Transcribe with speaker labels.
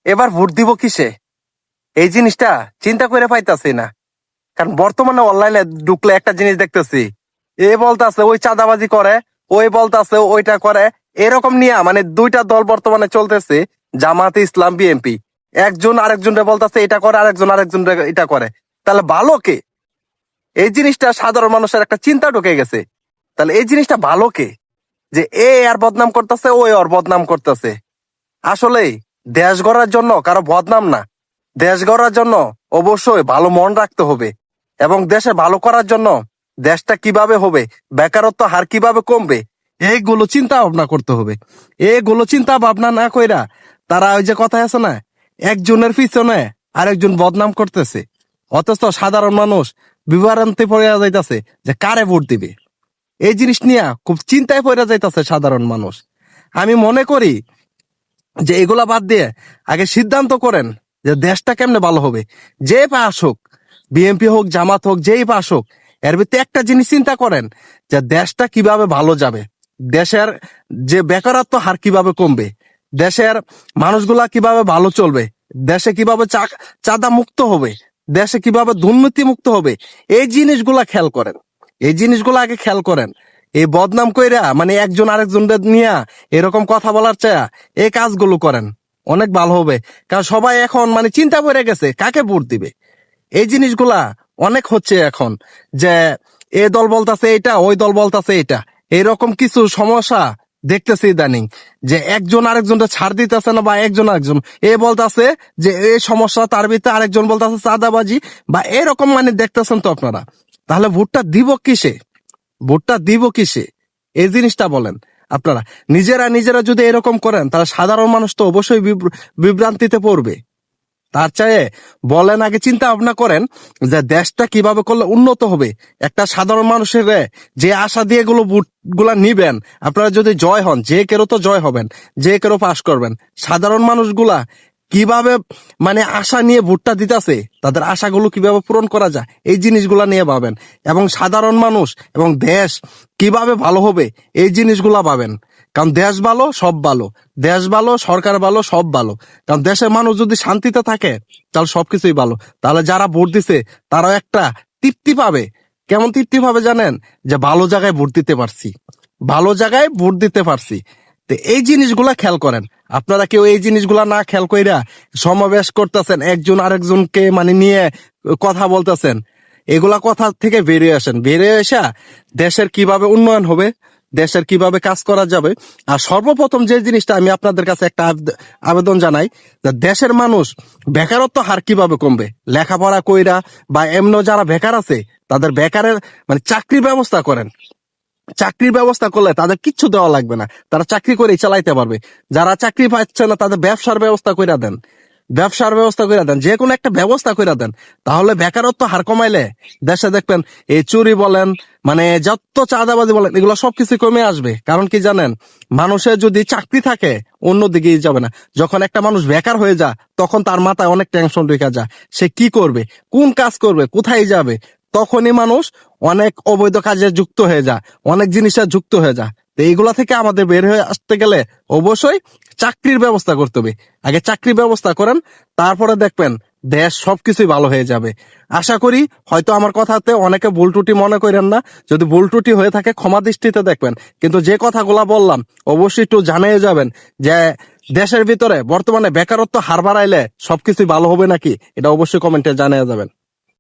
Speaker 1: এবার ভোট দিব কিসে, এই জিনিসটা চিন্তা করে পাইতাছি না। কারণ বর্তমানে অনলাইনে ঢুকলে একটা জিনিস দেখতেছি, এ বলতাছে ওই চাঁদাবাজি করে, ওই বলতাছে ওইটা করে, এরকম নিয়ে মানে দুইটা দল বর্তমানে চলতেছে, জামাতে ইসলাম বিএনপি। একজন আরেকজনরে বলতাছে এটা করে, আরেকজন এটা করে। তাহলে ভালো কে? এই জিনিসটা সাধারণ মানুষের একটা চিন্তা ঢুকে গেছে। তাহলে এই জিনিসটা ভালো কে, যে এ আর বদনাম করতেছে, ওই আর বদনাম করতেছে? আসলে দেশ গড়ার জন্য কারো বদনাম না, দেশ গড়ার জন্য অবশ্যই ভালো মন রাখতে হবে, এবং দেশে ভালো করার জন্য দেশটা কিভাবে হবে, বেকারত্ব হার কিভাবে কমবে, এইগুলো চিন্তা ভাবনা করতে হবে। এইগুলো চিন্তা ভাবনা না কইরা তারা ওই যে কথা আছে না, একজনের পিছনে আরেকজন বদনাম করতেছে, অথচ সাধারণ মানুষ বিভ্রান্তি পড়ে যাইতাছে যে কারে ভোট দিবে। এই জিনিস নিয়ে খুব চিন্তায় পড়ে যাইতাছে সাধারণ মানুষ। আমি মনে করি যে এগুলা বাদ দিয়ে আগে সিদ্ধান্ত করেন যে দেশটা কেমনে ভালো হবে। যে পাস হোক, বিএনপি হোক, জামাত হোক, যেই পাস হোক, এর ভিতরে একটা জিনিস চিন্তা করেন যে দেশটা কিভাবে ভালো যাবে, দেশের যে বেকারত্ব হার কিভাবে কমবে, দেশের মানুষগুলা কিভাবে ভালো চলবে, দেশে কিভাবে চাঁদা মুক্ত হবে, দেশে কিভাবে দুর্নীতি মুক্ত হবে। এই জিনিসগুলা খেয়াল করেন, এই জিনিসগুলো আগে খেয়াল করেন। এই বদনাম কইরা মানে একজন আরেকজনদের নিয়ে এরকম কথা বলার চায়া এই কাজগুলো করেন, অনেক ভালো হবে। কারণ সবাই এখন মানে চিন্তা করে গেছে কাকে ভোট দিবে। এই জিনিসগুলা অনেক হচ্ছে এখন, যে এ দল বলতাছে এটা, ওই দল বলতাছে এটা, এরকম কিছু সমস্যা দেখতেছি ইদানিং, যে একজন আরেকজনটা ছাড় দিতেছে না, বা একজন আরেকজন এ বলতাছে যে এই সমস্যা, তার ভিতরে আরেকজন বলতাছে চাঁদাবাজি, বা এরকম মানে দেখতেছেন তো আপনারা। তাহলে ভোটটা দিব কিসে, ভোটটা দিব কিসে, এই জিনিসটা বলেন আপনারা। নিজেরা যদি এরকম করেন তাহলে সাধারণ মানুষ তো অবশ্যই বিভ্রান্তিতে পড়বে। তার চাইয়ে বলেন আগে চিন্তা ভাবনা করেন যে দেশটা কিভাবে করলে উন্নত হবে। একটা সাধারণ মানুষের যে আশা দিয়ে গুলা নিবেন, আপনারা যদি জয় হন, যে কেউ তো জয় হবেন, যে কেউ পাশ করবেন, সাধারণ মানুষগুলা কিভাবে মানে আশা নিয়ে ভোটটা দিতেছে, তাদের আশাগুলো কিভাবে পূরণ করা যায়, এই জিনিসগুলা নিয়ে ভাবেন। এবং সাধারণ মানুষ এবং দেশ কিভাবে ভালো হবে, এই জিনিসগুলা ভাবেন। কারণ দেশ ভালো সব ভালো, দেশ ভালো সরকার ভালো সব ভালো। কারণ দেশের মানুষ যদি শান্তিতে থাকে তাহলে সবকিছুই ভালো। তাহলে যারা ভোট দিছে তারাও একটা তৃপ্তি পাবে। কেমন তৃপ্তি পাবে জানেন? যে ভালো জায়গায় ভোট দিতে পারছি, ভালো জায়গায় ভোট দিতে পারছি। তো এই জিনিসগুলা খেয়াল করেন। আপনারা কেউ এই জিনিসগুলা না খেয়াল কইরা সমাবেশ করতেছেন, একজন আরেকজনকে মানে নিয়ে কথা বলতেছেন। এগুলা কথা থেকে বেরিয়ে আসেন, বেরিয়ে আসা দেশের কিভাবে উন্নয়ন হবে, দেশের কিভাবে কাজ করা যাবে। আর সর্বপ্রথম যে জিনিসটা আমি আপনাদের কাছে একটা আবেদন জানাই, যে দেশের মানুষ বেকারত্ব হার কিভাবে কমবে, লেখাপড়া কইরা বা এমন যারা বেকার আছে তাদের বেকারের মানে চাকরির ব্যবস্থা করেন। চাকরির ব্যবস্থা করলে তাদের কিচ্ছু দেওয়া লাগবে না, তারা চাকরি করেই চালাইতে পারবে। যারা চাকরি পাচ্ছে না তাদের ব্যবসার ব্যবস্থা করে দেন, ব্যবসার ব্যবস্থা করে দেন, যে কোনো একটা ব্যবস্থা করে দেন। তাহলে বেকারত্ব হার কমাইলে দেশে দেখবেন এই চুরি বলেন, মানে যত চাঁদাবাজি বলেন, এগুলো সবকিছু কমে আসবে। কারণ কি জানেন, মানুষের যদি চাকরি থাকে অন্যদিকে যাবে না। যখন একটা মানুষ বেকার হয়ে যায় তখন তার মাথায় অনেক টেনশন রেখে যায়, সে কি করবে, কোন কাজ করবে, কোথায় যাবে। তখনই মানুষ অনেক অবৈধ কাজে যুক্ত হয়ে যায়, অনেক জিনিসে যুক্ত হয়ে যায়। তো এইগুলা থেকে আমাদের বের হয়ে আসতে গেলে অবশ্যই চাকরির ব্যবস্থা করতে হবে। আগে চাকরির ব্যবস্থা করেন, তারপরে দেখবেন দেশ সবকিছুই ভালো হয়ে যাবে। আশা করি হয়তো আমার কথাতে অনেকে ভুল ত্রুটি মনে করেন না, যদি ভুল ত্রুটি হয়ে থাকে ক্ষমা দৃষ্টিতে দেখবেন। কিন্তু যে কথাগুলা বললাম অবশ্যই একটু জানিয়ে যাবেন যে দেশের ভিতরে বর্তমানে বেকারত্ব হার বাড়াইলে সবকিছুই ভালো হবে নাকি, এটা অবশ্যই কমেন্টে জানিয়ে যাবেন।